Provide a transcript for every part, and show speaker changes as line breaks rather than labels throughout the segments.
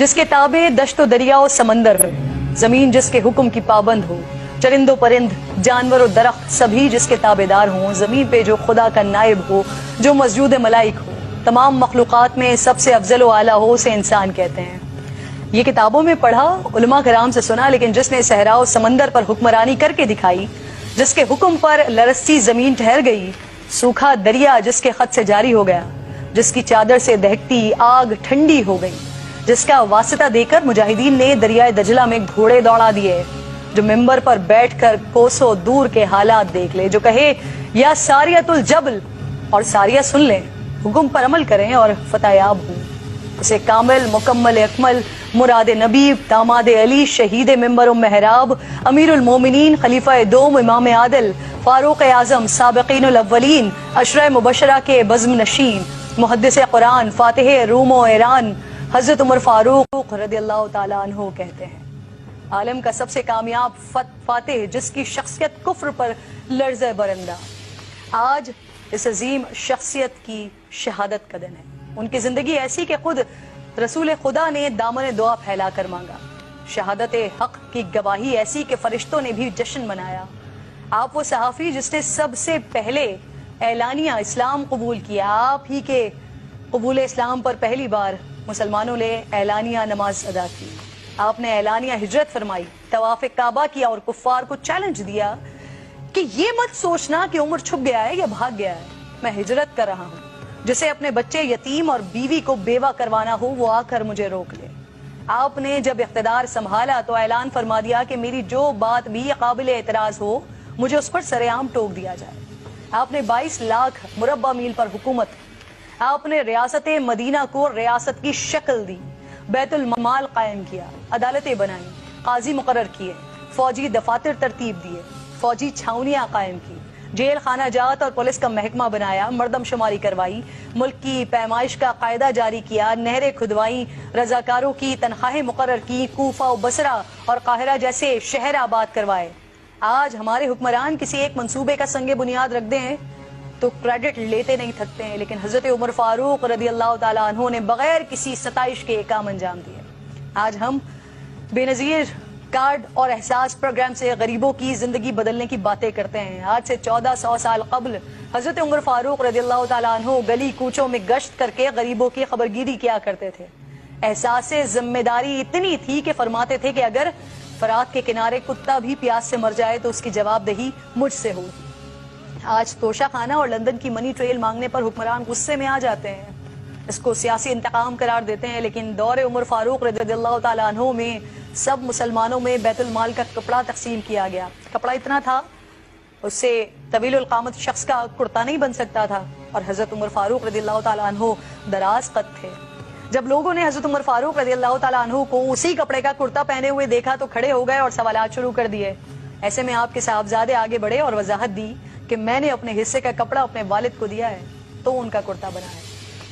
جس کے تابع دشت و دریا و سمندر ہو، زمین جس کے حکم کی پابند ہو، چرند و پرند، جانور و درخت سبھی جس کے تابع دار ہوں، زمین پہ جو خدا کا نائب ہو، جو مسجود ملائک ہو، تمام مخلوقات میں سب سے افضل و اعلیٰ ہو، اسے انسان کہتے ہیں۔ یہ کتابوں میں پڑھا، علماء کرام سے سنا، لیکن جس نے صحرا و سمندر پر حکمرانی کر کے دکھائی، جس کے حکم پر لرزتی زمین ٹھہر گئی، سوکھا دریا جس کے خط سے جاری ہو گیا، جس کی چادر سے دہکتی آگ ٹھنڈی ہو گئی، جس کا واسطہ دے کر مجاہدین نے دریائے دجلہ میں گھوڑے دوڑا دیے، جو ممبر پر بیٹھ کر کوسوں دور کے حالات دیکھ لے، جو کہے یا ساریۃ الجبل اور ساریہ سن لیں، حکم پر عمل کریں اور فتح یاب ہوں، اسے کامل مکمل اکمل مراد نبی داماد علی شہید ممبر و محراب امیر المومنین خلیفہ دوم امام عادل فاروق اعظم سابقین الاولین عشرہ مبشرہ کے بزم نشین محدث قرآن فاتح روم و ایران حضرت عمر فاروق رضی اللہ تعالیٰ عنہ کہتے ہیں، عالم کا سب سے کامیاب فاتح جس کی شخصیت کفر پر لرزہ برندہ، آج اس عظیم شخصیت کی شہادت کا دن ہے۔ ان کی زندگی ایسی کہ خود رسول خدا نے دامن دعا پھیلا کر مانگا، شہادت حق کی گواہی ایسی کہ فرشتوں نے بھی جشن منایا۔ آپ وہ صحافی جس نے سب سے پہلے اعلانیہ اسلام قبول کیا، آپ ہی کے قبول اسلام پر پہلی بار مسلمانوں نے اعلانیہ نماز ادا کی، آپ نے اعلانیہ ہجرت فرمائی، طواف کعبہ کیا اور کفار کو چیلنج دیا کہ یہ مت سوچنا کہ عمر چھپ گیا ہے یا بھاگ گیا ہے، میں ہجرت کر رہا ہوں، جسے اپنے بچے یتیم اور بیوی کو بیوہ کروانا ہو وہ آ کر مجھے روک لے۔ آپ نے جب اقتدار سنبھالا تو اعلان فرما دیا کہ میری جو بات بھی قابل اعتراض ہو مجھے اس پر سر عام ٹوک دیا جائے۔ آپ نے 22 لاکھ مربع میل پر حکومت، آپ نے ریاست مدینہ کو ریاست کی شکل دی، بیت المال قائم کیا، عدالتیں بنائیں، قاضی مقرر کیے، فوجی دفاتر ترتیب دیے، فوجی چھاونیاں قائم کی، جیل خانہ جات اور پولیس کا محکمہ بنایا، مردم شماری کروائی، ملک کی پیمائش کا قاعدہ جاری کیا، نہریں کھدوائیں، رضاکاروں کی تنخواہیں مقرر کی، کوفہ و بصرہ اور قاہرہ جیسے شہر آباد کروائے۔ آج ہمارے حکمران کسی ایک منصوبے کا سنگ بنیاد رکھ دیں تو کریڈٹ لیتے نہیں تھکتے ہیں، لیکن حضرت عمر فاروق رضی اللہ تعالیٰ عنہ نے بغیر کسی ستائش کے کام انجام دیے۔ آج ہم بے نظیر کارڈ اور احساس پروگرام سے غریبوں کی زندگی بدلنے کی باتیں کرتے ہیں۔ آج سے 1400 سال قبل حضرت عمر فاروق رضی اللہ تعالیٰ عنہ گلی کوچوں میں گشت کر کے غریبوں کی خبرگیری کیا کرتے تھے۔ احساس ذمہ داری اتنی تھی کہ فرماتے تھے کہ اگر فرات کے کنارے کتا بھی پیاس سے مر جائے تو اس کی جواب دہی مجھ سے ہوگی۔ آج توشہ خانہ اور لندن کی منی ٹریل مانگنے پر حکمران غصے میں آ جاتے ہیں، اس کو سیاسی انتقام قرار دیتے ہیں، لیکن دور عمر فاروق رضی اللہ تعالیٰ عنہ میں سب مسلمانوں میں بیت المال کا کپڑا تقسیم کیا گیا۔ کپڑا اتنا تھا اس سے طویل القامت شخص کا کرتا نہیں بن سکتا تھا، اور حضرت عمر فاروق رضی اللہ تعالیٰ عنہ دراز قد تھے۔ جب لوگوں نے حضرت عمر فاروق رضی اللہ تعالیٰ عنہ کو اسی کپڑے کا کرتا پہنے ہوئے دیکھا تو کھڑے ہو گئے اور سوالات شروع کر دیے۔ ایسے میں آپ کے صاحبزادے آگے بڑھے اور وضاحت دی کہ میں نے اپنے حصے کا کپڑا اپنے والد کو دیا ہے تو ان کا کرتا بنا ہے۔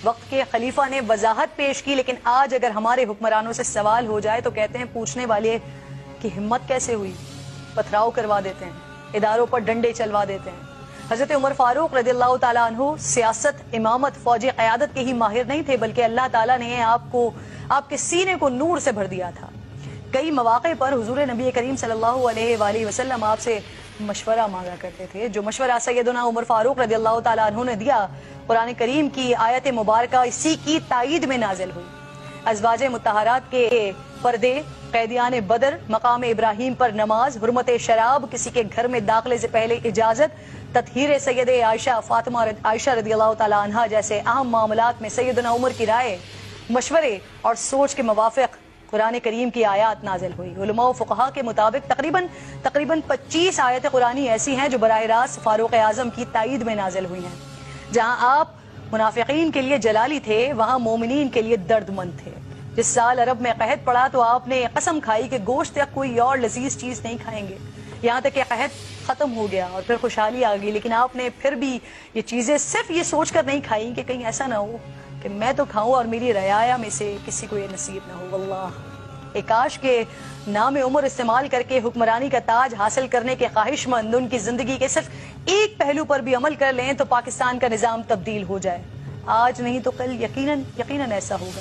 وقت کے خلیفہ نے وضاحت پیش کی، لیکن آج اگر ہمارے حکمرانوں سے سوال ہو جائے تو کہتے ہیں پوچھنے والے کی ہمت کیسے ہوئی، پتھراؤ کروا دیتے ہیں، اداروں پر ڈنڈے چلوا دیتے ہیں۔ حضرت عمر فاروق رضی اللہ تعالیٰ عنہ سیاست، امامت، فوجی قیادت کے ہی ماہر نہیں تھے، بلکہ اللہ تعالیٰ نے آپ کے سینے کو نور سے بھر دیا تھا۔ کئی مواقع پر حضور نبی کریم صلی اللہ علیہ وآلہ وسلم آپ سے مشورہ مانگا کرتے تھے، جو مشورہ سیدنا عمر فاروق رضی اللہ تعالیٰ عنہ نے دیا، قرآن کریم کی آیت مبارکہ اسی کی تائید میں نازل ہوئی۔ ازواج مطہرات کے پردے، قیدیان بدر، مقام ابراہیم پر نماز، حرمت شراب، کسی کے گھر میں داخلے سے پہلے اجازت، تطہیر سید عائشہ فاطمہ عائشہ رضی اللہ تعالیٰ عنہا جیسے اہم معاملات میں سیدنا عمر کی رائے، مشورے اور سوچ کے موافق قرآن کریم کی آیات نازل ہوئی۔ علماء و فقہا کے مطابق تقریباً 25 آیت قرآنی ایسی ہیں جو براہ راست فاروق اعظم کی تائید میں نازل ہوئی ہیں۔ جہاں آپ منافقین کے لیے جلالی تھے وہاں مومنین کے لیے درد مند تھے۔ جس سال عرب میں قحط پڑا تو آپ نے قسم کھائی کہ گوشت یا کوئی اور لذیذ چیز نہیں کھائیں گے، یہاں تک کہ قحط ختم ہو گیا اور پھر خوشحالی آ گئی، لیکن آپ نے پھر بھی یہ چیزیں صرف یہ سوچ کر نہیں کھائیں کہ کہیں ایسا نہ ہو کہ میں تو کھاؤں اور میری رعایا میں سے کسی کو یہ نصیب نہ ہو۔ واللہ کاش کے نام عمر استعمال کر کے حکمرانی کا تاج حاصل کرنے کے خواہش مند ان کی زندگی کے صرف ایک پہلو پر بھی عمل کر لیں تو پاکستان کا نظام تبدیل ہو جائے۔ آج نہیں تو کل یقیناً ایسا ہوگا۔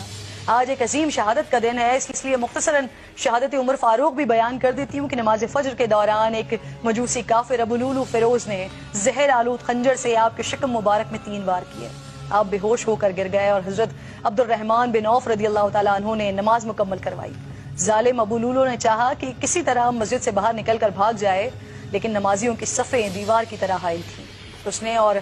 آج ایک عظیم شہادت کا دن ہے، اس لیے مختصراً شہادت عمر فاروق بھی بیان کر دیتی ہوں کہ نماز فجر کے دوران ایک مجوسی کافر ابو لولو فیروز نے زہر آلود خنجر سے آپ کے شکم مبارک میں 3 وار کیے۔ آپ بے ہوش ہو کر گر گئے اور حضرت عبد الرحمن بن عوف رضی اللہ تعالیٰ عنہ نے نماز مکمل کروائی۔ ظالم ابو لولو نے چاہا کہ کسی طرح مسجد سے باہر نکل کر بھاگ جائے، لیکن نمازیوں کی صفیں دیوار کی طرح حائل تھیں۔ اس نے اور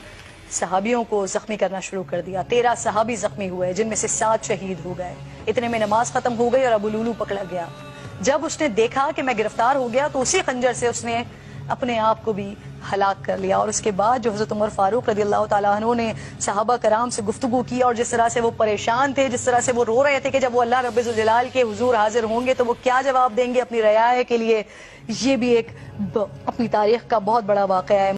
صحابیوں کو زخمی کرنا شروع کر دیا۔ 13 صحابی زخمی ہوئے، جن میں سے 7 شہید ہو گئے۔ اتنے میں نماز ختم ہو گئی اور ابو لولو پکڑا گیا۔ جب اس نے دیکھا کہ میں گرفتار ہو گیا تو اسی خنجر سے اس نے اپنے آپ کو بھی ہلاک کر لیا۔ اور اس کے بعد جو حضرت عمر فاروق رضی اللہ تعالیٰ عنہ نے صحابہ کرام سے گفتگو کی اور جس طرح سے وہ پریشان تھے، جس طرح سے وہ رو رہے تھے کہ جب وہ اللہ رب الجلال کے حضور حاضر ہوں گے تو وہ کیا جواب دیں گے اپنی رعایا کے لیے، یہ بھی ایک اپنی تاریخ کا بہت بڑا واقعہ ہے۔